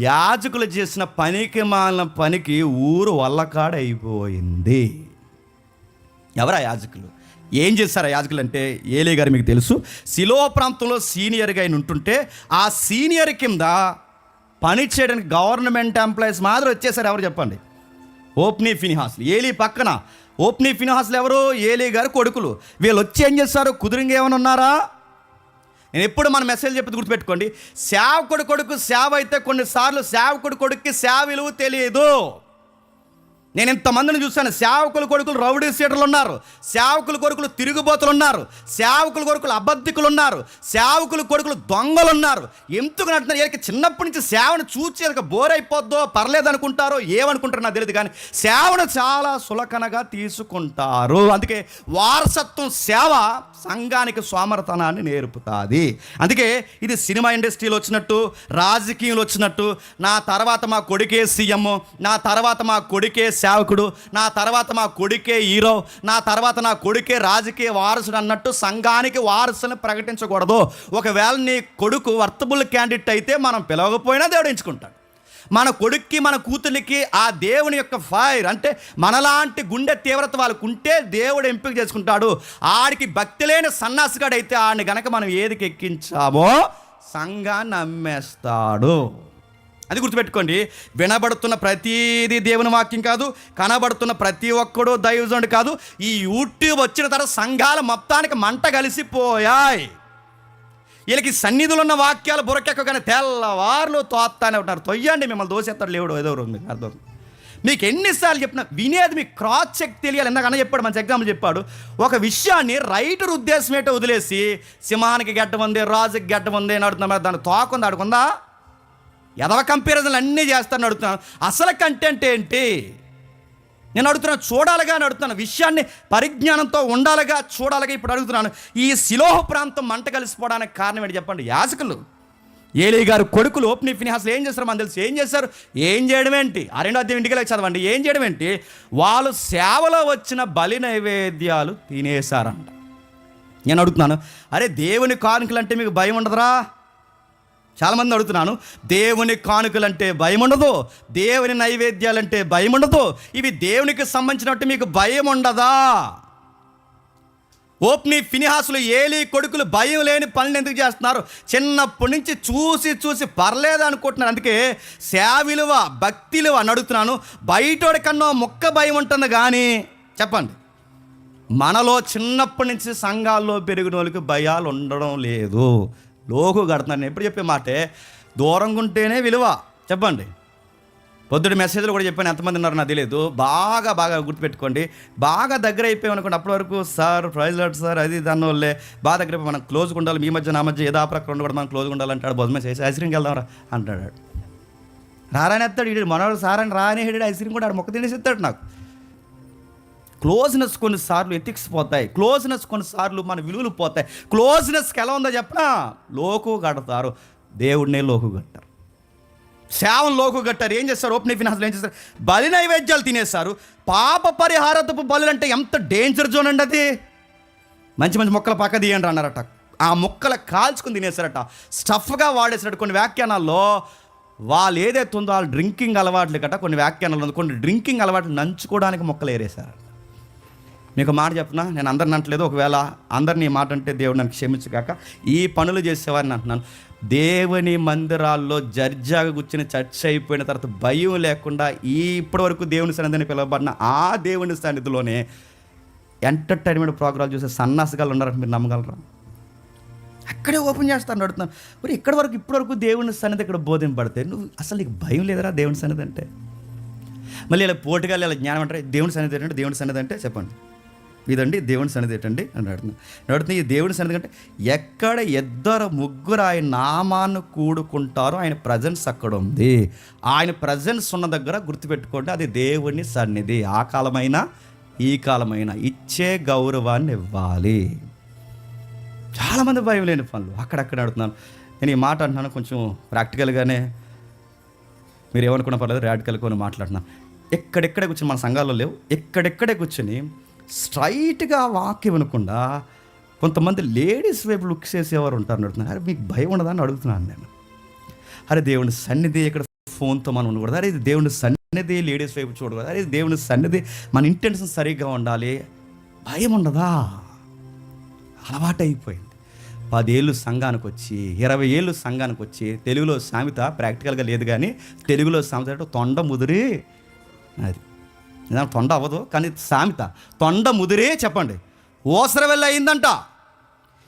యాజకులు చేసిన పనికి మాలిన పనికి ఊరు వల్లకాడ అయిపోయింది. ఎవరా యాజకులు? ఏం చేశారు యాజకులు అంటే, ఏలీ గారు మీకు తెలుసు, సిలో ప్రాంతంలో సీనియర్గా ఆయన ఉంటుంటే ఆ సీనియర్ కింద పని చేయడానికి గవర్నమెంట్ ఎంప్లాయీస్ మాత్రం వచ్చేసారు. ఎవరు చెప్పండి? ఓప్నీ ఫినిహాస్. ఏలీ పక్కన ఓప్నీ ఫినిహాస్లు ఎవరు? ఏలీ గారు కొడుకులు. వీళ్ళు వచ్చి ఏం చేస్తారు? కుదురుగా ఏమైనా ఉన్నారా? నేను ఎప్పుడు మన మెసేజ్ చెప్పి గుర్తుపెట్టుకోండి, సేవకుడు కొడుకు సేవ అయితే కొన్నిసార్లు సేవకుడు కొడుక్కి సేవ విలువ తెలియదు. నేను ఇంతమందిని చూశాను. సేవకుల కొడుకులు రౌడీ సీటర్లు ఉన్నారు, సేవకుల కొడుకులు తిరుగుబోతులు ఉన్నారు, సేవకుల కొడుకులు అబద్ధికులు ఉన్నారు, సేవకుల కొడుకులు దొంగలు ఉన్నారు. ఎందుకు అంటున్నారు? వీళ్ళకి చిన్నప్పటి నుంచి సేవను చూచి వీళ్ళకి బోర్ అయిపోద్దో పర్లేదు అనుకుంటారో ఏమనుకుంటారో నాకు తెలియదు, కానీ సేవను చాలా సులకనగా తీసుకుంటారు. అందుకే వారసత్వం సేవ సంఘానికి సోమరతనాన్ని నేర్పుతుంది. అందుకే ఇది సినిమా ఇండస్ట్రీలో వచ్చినట్టు, రాజకీయంలో వచ్చినట్టు, నా తర్వాత మా కొడుకే సీఎం, నా తర్వాత మా కొడుకే సేవకుడు, నా తర్వాత మా కొడుకే హీరో, నా తర్వాత నా కొడుకే రాజకీయ వారసుడు అన్నట్టు సంఘానికి వారసుని ప్రకటించకూడదు. ఒకవేళ నీ కొడుకు వర్తబుల్ క్యాండిడేట్ అయితే మనం పిలవకపోయినా దేవుడు ఎంచుకుంటాడు. మన కొడుక్కి మన కూతురికి ఆ దేవుని యొక్క ఫైర్ అంటే మనలాంటి గుండె తీవ్రత వాళ్ళకు ఉంటే దేవుడు ఎంపిక చేసుకుంటాడు. ఆడికి భక్తి లేని సన్నాసిగాడైతే ఆడిని గనక మనం ఏదికి ఎక్కించామో సంఘాన్ని అమ్మేస్తాడు. అది గుర్తుపెట్టుకోండి. వినబడుతున్న ప్రతిదీ దేవుని వాక్యం కాదు, కనబడుతున్న ప్రతి ఒక్కడు దైవజనుడు కాదు. ఈ యూట్యూబ్ వచ్చిన తర్వాత సంఘాల మొత్తానికి మంట కలిసిపోయాయి. వీళ్ళకి సన్నిధులు ఉన్న వాక్యాలు బురకెక్కగానే తెల్లవార్లు తోస్తానే ఉంటారు. తొయ్యండి, మిమ్మల్ని దోసేస్తాడు లేవుడు ఏదో ఉంది అర్థం. మీకు ఎన్నిసార్లు చెప్పినా వినేది మీకు క్రాస్ చెక్ తెలియాలి. ఎందుకన్నా చెప్పాడు, మంచి ఎగ్జాంపుల్ చెప్పాడు. ఒక విషయాన్ని రైటర్ ఉద్దేశం ఏంటో వదిలేసి సింహానికి గడ్డం ఉంది, రాజుకి గడ్డం ఉంది అని అడుగుతున్నా, దాన్ని తోకుంది అడుగుందా? ఎదవ కంపారిజన్లు అన్నీ చేస్తాను అడుగుతున్నాను. అసలు కంటెంట్ ఏంటి నేను అడుగుతున్నాను. చూడాలిగా అని అడుగుతున్నాను. విషయాన్ని పరిజ్ఞానంతో ఉండాలిగా, చూడాలిగా. ఇప్పుడు అడుగుతున్నాను, ఈ సిలోహ ప్రాంతం మంట కలిసిపోవడానికి కారణం ఏంటి చెప్పండి? యాజకులు, ఏలీ గారు కొడుకులు ఓప్నీ ఫినిహాస్లు ఏం చేస్తారు మనకు తెలుసు. ఏం చేశారు? ఏం చేయడం ఏంటి? 2వ అధ్యాయం ఇంటికి వెళ్ళి చదవండి. ఏం చేయడం ఏంటి? వాళ్ళు సేవలో వచ్చిన బలి నైవేద్యాలు తినేశారంట. నేను అడుగుతున్నాను, అరే దేవుని కానుకలు అంటే మీకు భయం ఉండదురా? చాలామంది అడుగుతున్నాను, దేవుని కానుకలంటే భయం ఉండదు, దేవుని నైవేద్యాలంటే భయం ఉండదు, ఇవి దేవునికి సంబంధించినట్టు మీకు భయం ఉండదా? ఓప్నీ ఫినిహాసులు ఏలీ కొడుకులు భయం లేని పనులు ఎందుకు చేస్తున్నారు? చిన్నప్పటి నుంచి చూసి చూసి పర్లేదు అనుకుంటున్నారు. అందుకే సేవ విలువ, భక్తి విలువ అని అడుగుతున్నాను. బయటోడి కన్నా మొక్క భయం ఉంటుంది, కానీ చెప్పండి, మనలో చిన్నప్పటి నుంచి సంఘాల్లో పెరిగిన వాళ్ళకి భయాలు ఉండడం లేదు. లోకు కడుతున్నాను. నేను ఎప్పుడు చెప్పే మాటే, దూరంగా ఉంటేనే విలువ. చెప్పండి, పొద్దుటి మెసేజ్లో కూడా చెప్పాను, ఎంతమంది ఉన్నారో నాకు తెలియదు. బాగా బాగా గుర్తుపెట్టుకోండి. బాగా దగ్గర అయిపోయాం అనుకోండి, అప్పటి వరకు సార్ ప్రైజ్ లాట్ సార్ అది దాని వాళ్ళే బాగా దగ్గర మనం క్లోజ్గా ఉండాలి. మీ మధ్య నా మధ్య ఏదో ప్రక్కన కూడా మనం క్లోజ్గా ఉండాలంటాడు. బొమ్మ చేసి ఐస్ క్రీమ్కి వెళ్దాం రా అంటాడు. రారాని ఎత్తాడు ఇడు, మనవాడు సారని రాని హెడ్ ఐస్ క్రీమ్ కూడా ఆడు మొక్క తినేసి ఎత్తాడు. నాకు క్లోజ్నెస్ కొన్నిసార్లు ఎథిక్స్ పోతాయి, క్లోజ్నెస్ కొన్నిసార్లు మన విలువలు పోతాయి. క్లోజ్నెస్కి ఎలా ఉందో చెప్పనా? లోకు కడతారు, దేవుడినే లోకు కట్టారు, సేవను లోకు కట్టారు. ఏం చేస్తారు? ఓప్నీ ఫినిహాస్లు ఏం చేస్తారు? బలి నైవేద్యాలు తినేశారు. పాప పరిహారతపు బలులు అంటే ఎంత డేంజర్ జోన్ అండి అది. మంచి మంచి మొక్కల పక్క తీయండి అన్నారట, ఆ మొక్కలు కాల్చుకుని తినేశారట, స్టఫ్గా వాడేసారట. కొన్ని వ్యాఖ్యానాల్లో వాళ్ళు ఏదైతే ఉందో వాళ్ళు డ్రింకింగ్ అలవాట్లు కట్ట, కొన్ని వ్యాఖ్యానాలు ఉంది, కొన్ని డ్రింకింగ్ అలవాట్లు నంచుకోవడానికి మొక్కలు ఏరేశారు. మీకు మాట చెప్పనా, నేను అందరిని అంటలేదు, ఒకవేళ అందరినీ ఈ మాట అంటే దేవుడు నన్ను క్షమించగాక. ఈ పనులు చేసేవారిని అంటున్నాను. దేవుని మందిరాల్లో జడ్జాగా కూర్చుని చర్చ అయిపోయిన తర్వాత భయం లేకుండా ఇప్పటి వరకు దేవుని సన్నిధిని పిలువబడిన ఆ దేవుని సన్నిధిలోనే ఎంటర్టైన్మెంట్ ప్రోగ్రాలు చూసే సన్నాసిగాలు ఉన్నారంటే మీరు నమ్మగలరా? అక్కడే ఓపెన్ చేస్తాను అడుగుతున్నాను. మరి ఇప్పటివరకు దేవుని సన్నిధి ఇక్కడ బోధింపబడితే నువ్వు అసలు నీకు భయం లేదరా దేవుని సన్నిధి అంటే? మళ్ళీ ఇలా పోటుగా ఇలా జ్ఞానం అంటే దేవుని సన్నిధి ఏంటంటే, దేవుని సన్నిధి అంటే చెప్పండి ఇదండి దేవుని సన్నిధి ఏంటండి అని అడుగుతున్నా. ఈ దేవుని సన్నిధి అంటే ఎక్కడ 2-3 ఆయన నామాన్ని కూడుకుంటారో ఆయన ప్రజెన్స్ అక్కడ ఉంది. ఆయన ప్రజెన్స్ ఉన్న దగ్గర గుర్తుపెట్టుకోండి, అది దేవుని సన్నిధి. ఆ కాలమైనా ఈ కాలమైనా ఇచ్చే గౌరవాన్ని ఇవ్వాలి. చాలామంది భయం లేని పనులు అక్కడక్కడ అడుగుతున్నాను. నేను ఈ మాట అంటున్నాను కొంచెం ప్రాక్టికల్గానే, మీరు ఏమనుకున్నా పర్లేదు, రాడికల్గా కొన్ని మాట్లాడుతున్నాను. ఎక్కడెక్కడే కూర్చొని, మన సంఘాల్లో లేవు, ఎక్కడెక్కడే కూర్చొని స్ట్రైట్గా వాక్యం వినకుండా కొంతమంది లేడీస్ వైపు లుక్ చేసేవారు ఉంటారు. అడుగుతున్నారు, అరే మీకు భయం ఉండదా అని అడుగుతున్నాను నేను. అరే దేవుని సన్నిధి ఇక్కడ ఫోన్తో మనం ఉండకూడదు. అరే ఇది దేవుని సన్నిధి, లేడీస్ వైపు చూడకూడదు. అరే ఇది దేవుని సన్నిధి, మన ఇంటెన్షన్ సరిగ్గా ఉండాలి. భయం ఉండదా? అలవాటు అయిపోయింది. 10 ఏళ్ళు సంఘానికి వచ్చి 20 ఏళ్ళు సంఘానికి వచ్చి తెలుగులో సామెత ప్రాక్టికల్గా లేదు కానీ తెలుగులో సామెత అంటే తొండ ముదిరి, అది నిజానికి తొండ అవ్వదు కానీ సామెత తొండ ముదిరే చెప్పండి ఓసర వెళ్ళి అయిందంట.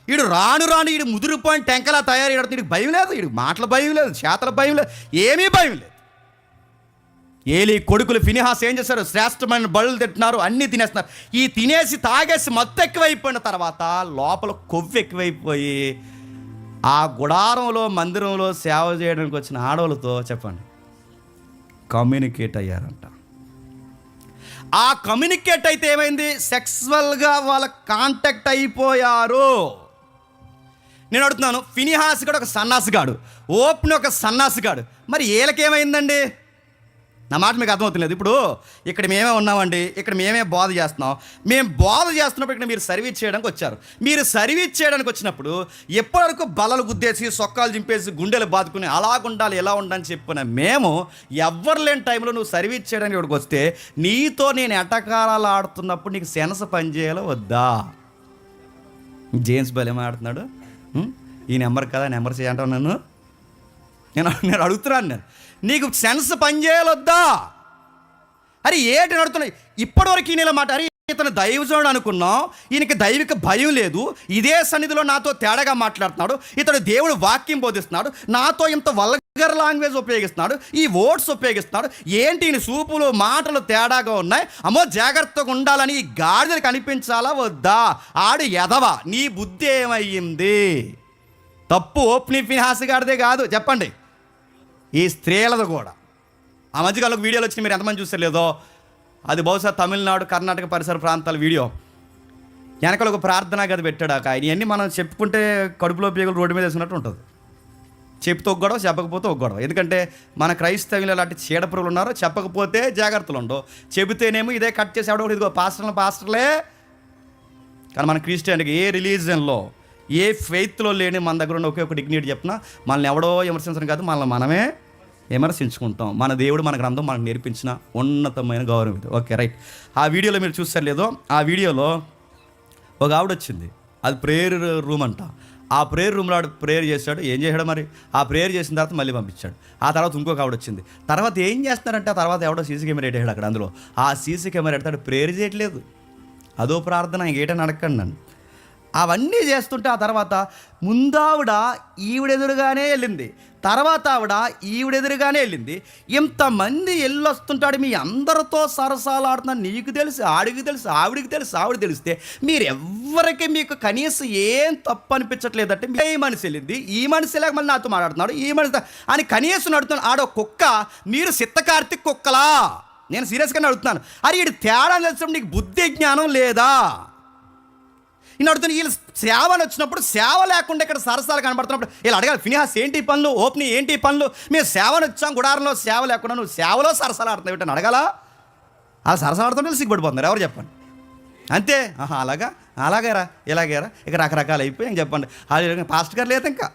వీడు రాను ఈడు ముదిరిపోయిన టెంకలా తయారు. వీడికి భయం లేదు, వీడికి మాటల భయం లేదు, చేతల భయం లేదు, ఏమీ భయం లేదు. ఏలీ కొడుకులు ఫినిహాస్ ఏం చేస్తారు? శ్రేష్టమైన బళ్ళు తింటున్నారు, అన్నీ తినేస్తున్నారు. ఈ తినేసి తాగేసి మత్తు ఎక్కువైపోయిన తర్వాత లోపల కొవ్వు ఎక్కువైపోయి ఆ గుడారంలో మందిరంలో సేవ చేయడానికి వచ్చిన ఆడవాళ్ళతో చెప్పండి కమ్యూనికేట్ అయ్యారంట. ఆ కమ్యూనికేట్ అయితే ఏమైంది? సెక్సువల్గా వాళ్ళ కాంటాక్ట్ అయిపోయారు. నేను అడుగుతున్నాను, ఫినిహాస్ కూడా ఒక సన్నాసిగాడు, ఓపెన్ ఒక సన్నాసిగాడు, మరి వీళ్ళకేమైందండి? నా మాట మీకు అర్థమవుతులేదు. ఇప్పుడు ఇక్కడ మేమే ఉన్నామండి, ఇక్కడ మేమే బోధ చేస్తున్నాం. మేము బోధ చేస్తున్నప్పుడు ఇక్కడ మీరు సర్వీస్ చేయడానికి వచ్చారు. మీరు సర్వీస్ చేయడానికి వచ్చినప్పుడు ఎప్పటివరకు బలలు గుద్దేసి సొక్కాలు చింపేసి గుండెలు బాదుకుని అలాగుండాలి ఎలా ఉండాలని చెప్పిన మేము ఎవ్వరు లేని టైంలో నువ్వు సర్వీస్ చేయడానికి ఇక్కడికి వస్తే నీతో నేను ఎటకారాలు ఆడుతున్నప్పుడు నీకు సెన్స్ పనిచేయాలో వద్దా? జేమ్స్ బెల్ ఏమాడుతున్నాడు, ఈ నెంబర్ కదా నెంబర్ చేయంటావు నేను అడుగుతున్నాను. నీకు సెన్స్ పనిచేయాలొద్దా? అరే ఏంటి నడుతున్నాయి ఇప్పటివరకు ఈయన మాట? అరే ఇతను దైవజనుడు అనుకున్నాం, ఈయనకి దైవిక భయం లేదు, ఇదే సన్నిధిలో నాతో తేడాగా మాట్లాడుతున్నాడు, ఇతడు దేవుడు వాక్యం బోధిస్తున్నాడు, నాతో ఇంత వల్గర్ లాంగ్వేజ్ ఉపయోగిస్తున్నాడు, ఈ వర్డ్స్ ఉపయోగిస్తున్నాడు, ఏంటి ఈయన సూపులు మాటలు తేడాగా ఉన్నాయి, అమ్మో జాగ్రత్తగా ఉండాలని ఈ గాడిదలు కనిపించాలా వద్దా? ఆడు ఎదవా, నీ బుద్ధి ఏమయ్యింది? తప్పు ఓపెన్ ఫినిహాస్ గాడిదే కాదు చెప్పండి, ఈ స్త్రీలది కూడా. ఆ మధ్యకాలంలో వీడియోలు వచ్చి మీరు ఎంతమంది చూస్తారు లేదో, అది బహుశా తమిళనాడు కర్ణాటక పరిసర ప్రాంతాల వీడియో. వెనకాల ఒక ప్రార్థనా గది పెట్టాడు. ఇవన్నీ మనం చెప్పుకుంటే కడుపులో పీగలు రోడ్డు మీద వేసినట్టు ఉంటుంది. చెప్తే ఒక గొడవ, చెప్పకపోతే ఒక గొడవ. ఎందుకంటే మన క్రైస్తవులు అలాంటి చీడపురుగులు ఉన్నారు, చెప్పకపోతే జాగ్రత్తలు ఉండవు, చెబితేనేమో ఇదే కట్ చేసి ఎవడో ఇదిగో పాస్టర్లే. కానీ మన క్రిస్టియన్కి ఏ రిలీజన్లో ఏ ఫెయిత్లో లేని మన దగ్గర ఉన్న ఒకే ఒక డిగ్నిటీ చెప్పినా మనల్ని ఎవడో విమర్శించడం కాదు, మనల్ని మనమే విమర్శించుకుంటాం. మన దేవుడు మన గ్రంథం మనకు నేర్పించిన ఉన్నతమైన గౌరవం ఇది. Okay right. ఆ వీడియోలో మీరు చూస్తారు లేదో, ఆ వీడియోలో ఒక ఆవిడ వచ్చింది, అది ప్రేయర్ రూమ్ అంట. ఆ ప్రేయర్ రూమ్లో ఆవిడ ప్రేయర్ చేశాడు. ఏం చేశాడు మరి? ఆ ప్రేయర్ చేసిన తర్వాత మళ్ళీ పంపించాడు. ఆ తర్వాత ఇంకొక ఆవిడ వచ్చింది. తర్వాత ఏం చేస్తున్నారంటే ఆ తర్వాత ఎవడో సీసీ కెమెరా పెట్టాడు అక్కడ. అందులో ఆ సీసీ కెమెరా పెడతాడు, ప్రేయర్ చేయట్లేదు, అదో ప్రార్థన, ఇంకేటని అడగండి నన్ను. అవన్నీ చేస్తుంటే ఆ తర్వాత ముందావిడ ఈవిడెదురుగానే వెళ్ళింది, తర్వాత ఆవిడ ఈవిడెదురుగానే వెళ్ళింది. ఇంతమంది వెళ్ళొస్తుంటాడు, మీ అందరితో సరసాలు ఆడుతున్నాడు, నీకు తెలుసు, ఆడికి తెలుసు, ఆవిడికి తెలుసు, ఆవిడ తెలిస్తే మీరు ఎవ్వరికి మీకు కనీసం ఏం తప్పు అనిపించట్లేదంటే ఈ మనిషి వెళ్ళింది, ఈ మనిషి లేక మళ్ళీ నాతో మాట్లాడుతున్నాడు, ఈ మనిషి అని కనీసం అడుగుతున్నాడు. ఆడో కుక్క, మీరు సిద్ధకార్తిక్ కుక్కలా? నేను సీరియస్గానే అడుగుతున్నాను. అరే వీడు తేడా తెలిసినప్పుడు నీకు బుద్ధి జ్ఞానం లేదా? నేను అడుగుతాను, వీళ్ళు సేవలు వచ్చినప్పుడు సేవ లేకుండా ఇక్కడ సరసాలు కనబడుతున్నప్పుడు వీళ్ళు అడగాలి, ఫినిహాస్ ఏంటి పనులు, ఓపెన్ ఏంటి పనులు, మేము సేవను వచ్చాం గుడారంలో సేవ లేకుండా నువ్వు సేవలో సరసాలు ఆడుతున్నావు ఏంటని అడగాలా? అలా సరసాలు ఆడుతుంటే సిగ్గుపడిపోతున్నారు, ఎవరు చెప్పండి? అంతే. అలాగేరా ఇలాగేరా, ఇక రకరకాలు అయిపోయి ఇంక చెప్పండి. అది పాస్టర్ గారు లేదు ఇంకా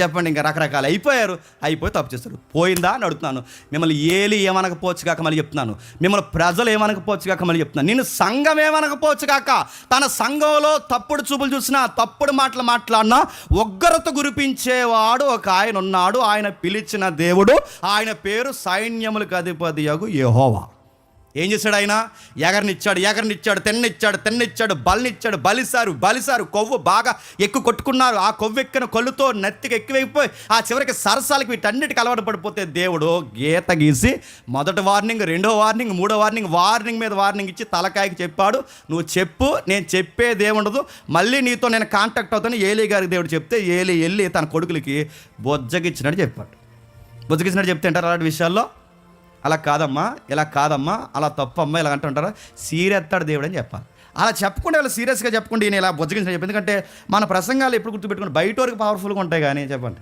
చెప్పండి, ఇంకా రకరకాలు అయిపోయి తప్పు చేస్తారు. పోయిందా అని అడుగుతున్నాను. మిమ్మల్ని ఏలి ఏమనకపోవచ్చు కాక మళ్ళీ చెప్తున్నాను, మిమ్మల్ని ప్రజలు ఏమనకపోవచ్చు కాక మళ్ళీ చెప్తున్నాను, నిన్ను సంఘం ఏమనకపోవచ్చు కాక, తన సంఘంలో తప్పుడు చూపులు చూసినా, తప్పుడు మాటలు మాట్లాడినా ఉగ్రత గురిపించేవాడు ఒక ఆయన ఉన్నాడు. ఆయన పిలిచిన దేవుడు, ఆయన పేరు సైన్యములకు అధిపతియగు యెహోవా. ఏం చేశాడు ఆయన? ఎగరనిచ్చాడు, తెన్నిచ్చాడు, బలిసారు, కొవ్వు బాగా కొట్టుకున్నారు. ఆ కొవ్వు ఎక్కిన కొల్లుతో నెత్తికి ఎక్కువైపోయి ఆ చివరికి సరసాలకి వీటన్నిటికి అలవాటు పడిపోతే దేవుడు గీత గీసి మొదటి వార్నింగ్, రెండో వార్నింగ్, మూడో వార్నింగ్ మీద వార్నింగ్ ఇచ్చి తలకాయకి చెప్పాడు, నువ్వు చెప్పు, నేను చెప్పేది ఏముండదు, మళ్ళీ నీతో నేను కాంటాక్ట్ అవుతాను. ఏలీ గారికి దేవుడు చెప్తే ఏలీ వెళ్ళి తన కొడుకులకి బొజ్జగిచ్చినట్టు చెప్పాడు. బొజ్జగిచ్చినట్టు చెప్తే అంటారు అలాంటి విషయాల్లో, అలా కాదమ్మా, ఇలా కాదమ్మా, అలా తప్పమ్మా, ఇలా అంటుంటారా, సీరెత్తాడు దేవుడు అని చెప్పాలి. అలా చెప్పకుండా ఇలా సీరియస్గా చెప్పకుండా ఈయన ఇలా బొజ్జగించిన చెప్పి. ఎందుకంటే మన ప్రసంగాలు ఎప్పుడు గుర్తుపెట్టుకుని బయట వరకు పవర్ఫుల్గా ఉంటాయి కానీ చెప్పండి,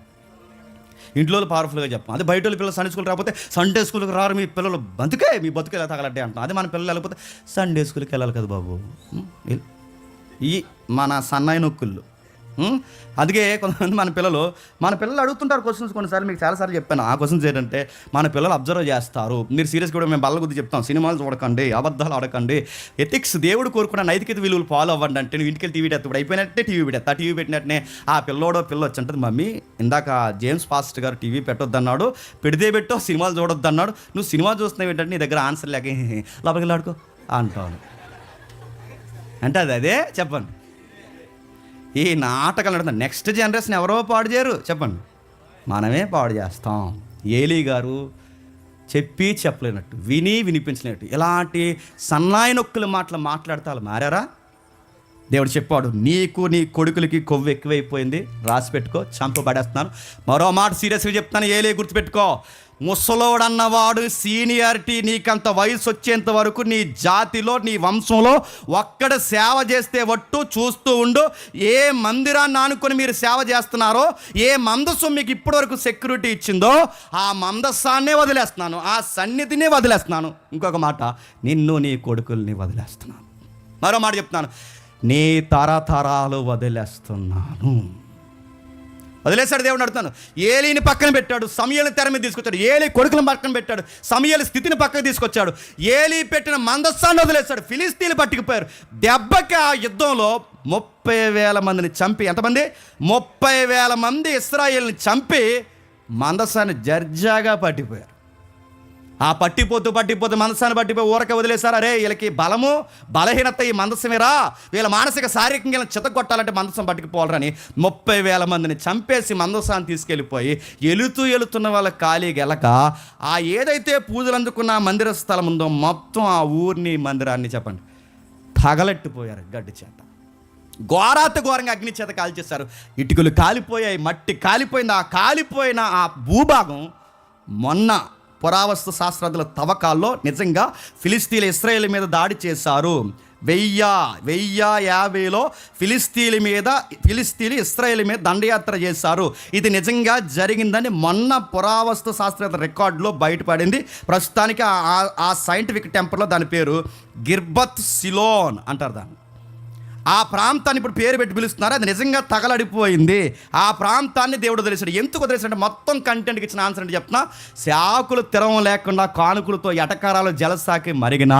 ఇంట్లో పవర్ఫుల్గా చెప్పాం. అది బయట పిల్లలు సండే స్కూల్ రాకపోతే సండే స్కూల్కి రారు, మీ పిల్లలు మీ బతుకే ఇలా తగలడ్డే అంటాం. అది మన పిల్లలు వెళ్ళకపోతే సండే స్కూల్కి వెళ్ళాలి కదా బాబు. ఈ మన సన్నాయి నొక్కుళ్ళు అందుకే కొంతమంది మన పిల్లలు అడుగుతుంటారు క్వశ్చన్స్. కొన్నిసార్లు మీకు చాలాసార్లు చెప్పాను. ఆ క్వశ్చన్స్ ఏంటంటే, మన పిల్లలు అబ్జర్వ్ చేస్తారు. మీరు సీరియస్గా కూడా మేము బల్ల గురించి చెప్తాం, సినిమాలు చూడకండి, అబద్ధాలు ఆడకండి, ఎథిక్స్ దేవుడు కోరుకున్న నైతికత విలువలు ఫాలో అవ్వండి అంటే, నువ్వు ఇంటికి టీవీ ఇప్పుడు అయిపోయినట్టే టీవీ పెట్టా. టీవీ పెట్టినట్టునే ఆ పిల్లోడో పిల్ల వచ్చి అంటుంది, మమ్మీ ఇందాక జేమ్స్ పాస్టర్ గారు టీవీ పెట్టొద్దన్నాడు, పెడితే పెట్టో సినిమాలు చూడొద్దన్నాడు, నువ్వు సినిమా చూస్తున్నావు ఏంటంటే నీ దగ్గర ఆన్సర్ లేక లోపలికి వెళ్ళాడుకో అంటాను. అంటే అదే చెప్పండి. ఈ నాటకాలు నడుతుంది. నెక్స్ట్ జనరేషన్ ఎవరో పాడు చేయరు, చెప్పండి, మనమే పాడు చేస్తాం. ఏలీ గారు చెప్పి చెప్పలేనట్టు, విని వినిపించలేనట్టు, ఇలాంటి సన్నాయి నొక్కుల మాటలు మాట్లాడితే వాళ్ళు మారారా? దేవుడు చెప్పాడు, నీకు నీ కొడుకులకి కొవ్వు ఎక్కువైపోయింది, రాసి పెట్టుకో, చంపబడేస్తున్నాను. మరో మాట సీరియస్గా చెప్తాను, ఏలీ గుర్తుపెట్టుకో, ముసలోడన్నవాడు సీనియారిటీ నీకంత వయసు వచ్చేంత వరకు నీ జాతిలో నీ వంశంలో ఒక్కడ సేవ చేస్తే ఒట్టు చూస్తూ ఉండు. ఏ మందిరాన్ని ఆనుకొని మీరు సేవ చేస్తున్నారో, ఏ మందస్సు మీకు ఇప్పటి వరకు సెక్యూరిటీ ఇచ్చిందో ఆ మందస్సాన్నే వదిలేస్తున్నాను, ఆ సన్నిధిని వదిలేస్తున్నాను. ఇంకొక మాట, నిన్ను నీ కొడుకుల్ని వదిలేస్తున్నాను. మరో మాట చెప్తున్నాను, నీ తరతరాలు వదిలేస్తున్నాను. వదిలేశాడు దేవుడు. అడుగుతాను, ఏలీని పక్కన పెట్టాడు, సమూయేలుని తెర మీద తీసుకొచ్చాడు. ఏలీ కొడుకులను పక్కన పెట్టాడు, సమూయేలు స్థితిని పక్కన తీసుకొచ్చాడు. ఏలీ పెట్టిన మందస్సాన్ని వదిలేశాడు. ఫిలిస్తీన్లు పట్టుకుపోయారు. దెబ్బకి ఆ యుద్ధంలో 30,000 మందిని చంపి, ఎంతమంది? 30,000 మంది ఇశ్రాయేలుని చంపి మందస్సాన్ని జర్జాగా పట్టిపోయారు. ఆ పట్టిపోతూ మందస్సాన్ని పట్టిపోయి ఊరకే వదిలేశారు. అరే వీళ్ళకి బలము బలహీనత ఈ మందస్సమేరా, వీళ్ళ మానసిక శారీరకంగా చితగొట్టాలంటే మందస్సం పట్టుకుపోవాలని 30,000 మందిని చంపేసి మందస్సాన్ని తీసుకెళ్ళిపోయి ఎలుతున్న వాళ్ళ ఖాళీ గెలక ఆ ఏదైతే పూజలు అందుకున్న మందిర స్థలం ఉందో మొత్తం ఆ ఊరిని మందిరాన్ని చెప్పండి తగలెట్టిపోయారు గడ్డి చేత. ఘోరంగా అగ్ని చేత కాల్చేశారు. ఇటుకలు కాలిపోయాయి, మట్టి కాలిపోయింది. ఆ కాలిపోయిన ఆ భూభాగం మొన్న పురావస్తు శాస్త్రజ్ఞుల తవ్వకాల్లో నిజంగా ఫిలిస్తీన్లు ఇశ్రాయేల్ మీద దాడి చేశారు. 1050లో ఫిలిస్తీన్లు ఇశ్రాయేల్ మీద దండయాత్ర చేశారు. ఇది నిజంగా జరిగిందని మొన్న పురావస్తు శాస్త్రజ్ఞ రికార్డులో బయటపడింది. ప్రస్తుతానికి ఆ సైంటిఫిక్ టెంపర్లో దాని పేరు గిర్బత్ సిలోన్ అంటారు దాన్ని. ఆ ప్రాంతాన్ని ఇప్పుడు పేరు పెట్టి పిలుస్తున్నారు. అది నిజంగా తగలడిపోయింది. ఆ ప్రాంతాన్ని దేవుడు వదిలేశాడు. ఎందుకు వదిలేశాడు? మొత్తం కంటెంట్కి ఇచ్చిన ఆన్సర్ అంటే చెప్తున్నా, శాకులు తిరం లేకుండా కానుకలతో ఎటకారాలు జలసాకి మరిగిన,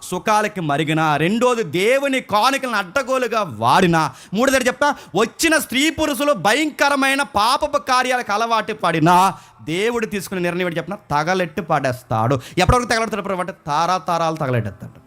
సుఖాలకి మరిగిన, రెండోది దేవుని కానుకలను అడ్డగోలుగా వాడిన, మూడోది చెప్తా, వచ్చిన స్త్రీ పురుషులు భయంకరమైన పాపపు కార్యాలకు అలవాటు పడిన దేవుడు తీసుకునే నిర్ణయం చెప్పిన తగలెట్టి పడేస్తాడు. ఎప్పటివరకు తగలెడతాడు? అంటే తారాలు తగలెట్టేస్తాడు.